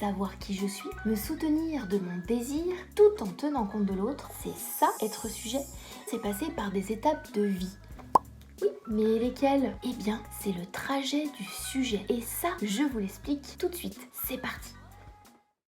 savoir qui je suis, me soutenir de mon désir, tout en tenant compte de l'autre. C'est ça, être sujet. C'est passer par des étapes de vie. Oui, mais lesquelles? Eh bien, c'est le trajet du sujet. Et ça, je vous l'explique tout de suite. C'est parti.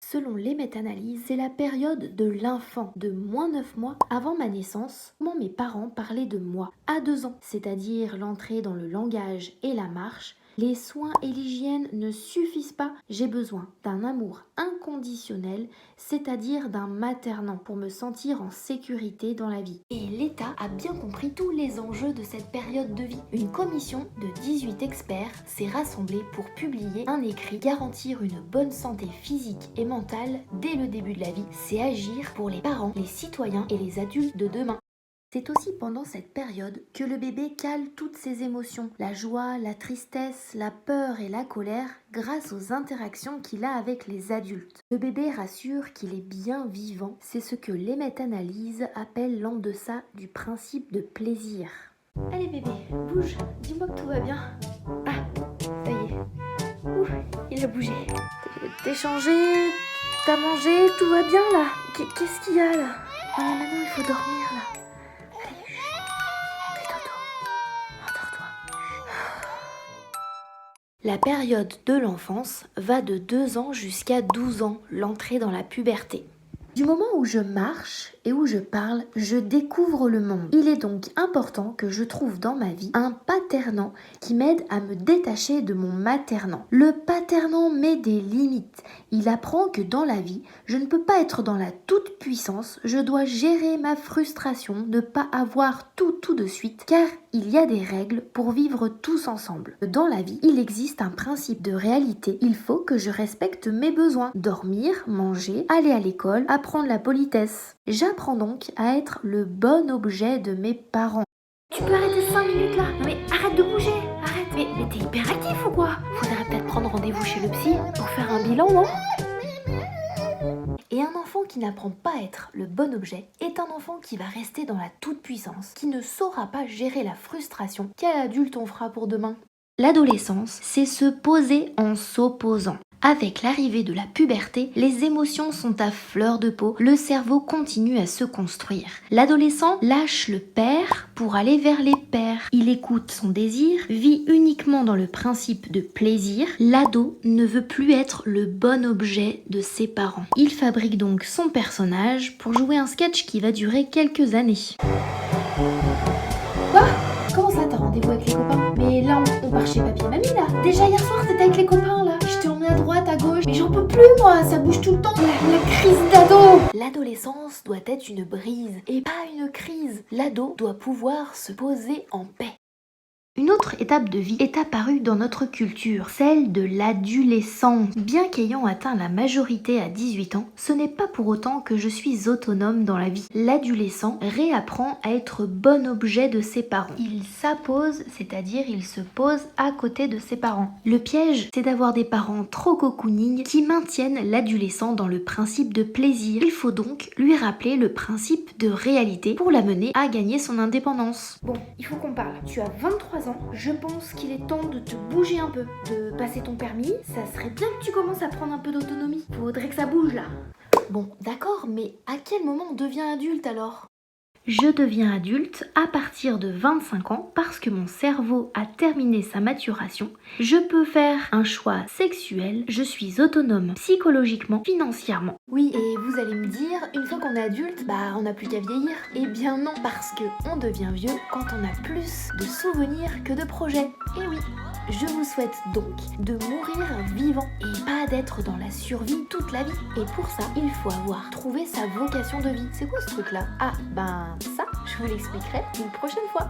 Selon les méta-analyses, c'est la période de l'enfant, de moins 9 mois avant ma naissance, comment mes parents parlaient de moi. À 2 ans, c'est-à-dire l'entrée dans le langage et la marche, les soins et l'hygiène ne suffisent pas. J'ai besoin d'un amour inconditionnel, c'est-à-dire d'un maternant pour me sentir en sécurité dans la vie. Et l'État a bien compris tous les enjeux de cette période de vie. Une commission de 18 experts s'est rassemblée pour publier un écrit. Garantir une bonne santé physique et mentale dès le début de la vie, c'est agir pour les parents, les citoyens et les adultes de demain. C'est aussi pendant cette période que le bébé cale toutes ses émotions, la joie, la tristesse, la peur et la colère, grâce aux interactions qu'il a avec les adultes. Le bébé rassure qu'il est bien vivant, c'est ce que les méta-analyses appellent l'en deçà du principe de plaisir. Allez bébé, bouge, dis-moi que tout va bien. Ah, ça y est. Ouh, il a bougé. T'es changé, t'as mangé, tout va bien là. Qu'est-ce qu'il y a là? Non mais maintenant il faut dormir là. La période de l'enfance va de 2 ans jusqu'à 12 ans, l'entrée dans la puberté. Du moment où je marche et où je parle, je découvre le monde. Il est donc important que je trouve dans ma vie un paternant qui m'aide à me détacher de mon maternant. Le paternant met des limites. Il apprend que dans la vie, je ne peux pas être dans la toute-puissance, je dois gérer ma frustration, ne pas avoir tout de suite, car il y a des règles pour vivre tous ensemble. Dans la vie, il existe un principe de réalité. Il faut que je respecte mes besoins. Dormir, manger, aller à l'école, apprendre la politesse. J'apprends donc à être le bon objet de mes parents. Tu peux arrêter 5 minutes là? Non mais arrête de bouger, arrête. Mais t'es hyperactif ou quoi? Faudrait peut-être prendre rendez-vous chez le psy pour faire un bilan, non? Et un enfant qui n'apprend pas à être le bon objet est un enfant qui va rester dans la toute-puissance, qui ne saura pas gérer la frustration. Quel adulte on fera pour demain? L'adolescence, c'est se poser en s'opposant. Avec l'arrivée de la puberté, les émotions sont à fleur de peau, le cerveau continue à se construire. L'adolescent lâche le père pour aller vers les pairs. Il écoute son désir, vit uniquement dans le principe de plaisir. L'ado ne veut plus être le bon objet de ses parents. Il fabrique donc son personnage pour jouer un sketch qui va durer quelques années. Quoi? Comment ça, t'as rendez-vous avec les copains? Mais là, on part chez papy et mamie, là. Déjà, hier soir, t'étais avec les copains, là. Je t'ai emmené à droite, à gauche. Mais j'en peux plus, moi. Ça bouge tout le temps. La crise d'ado. L'adolescence doit être une brise et pas une crise. L'ado doit pouvoir se poser en paix. Une autre étape de vie est apparue dans notre culture, celle de l'adolescence. Bien qu'ayant atteint la majorité à 18 ans, ce n'est pas pour autant que je suis autonome dans la vie. L'adolescent réapprend à être bon objet de ses parents. Il s'appose, c'est-à-dire il se pose à côté de ses parents. Le piège, c'est d'avoir des parents trop cocooning qui maintiennent l'adolescent dans le principe de plaisir. Il faut donc lui rappeler le principe de réalité pour l'amener à gagner son indépendance. Bon, il faut qu'on parle. Tu as 23 ans. Je pense qu'il est temps de te bouger un peu, de passer ton permis. Ça serait bien que tu commences à prendre un peu d'autonomie. Faudrait que ça bouge là. Bon, d'accord, mais à quel moment on devient adulte alors? Je deviens adulte à partir de 25 ans parce que mon cerveau a terminé sa maturation. Je peux faire un choix sexuel, je suis autonome psychologiquement, financièrement. Oui, et vous allez me dire, une fois qu'on est adulte, on n'a plus qu'à vieillir. Eh bien non, parce que on devient vieux quand on a plus de souvenirs que de projets. Et oui, je vous souhaite donc de mourir vivant et pas d'être dans la survie toute la vie. Et pour ça, il faut avoir trouvé sa vocation de vie. C'est quoi ce truc là? Ah, ça, je vous l'expliquerai une prochaine fois.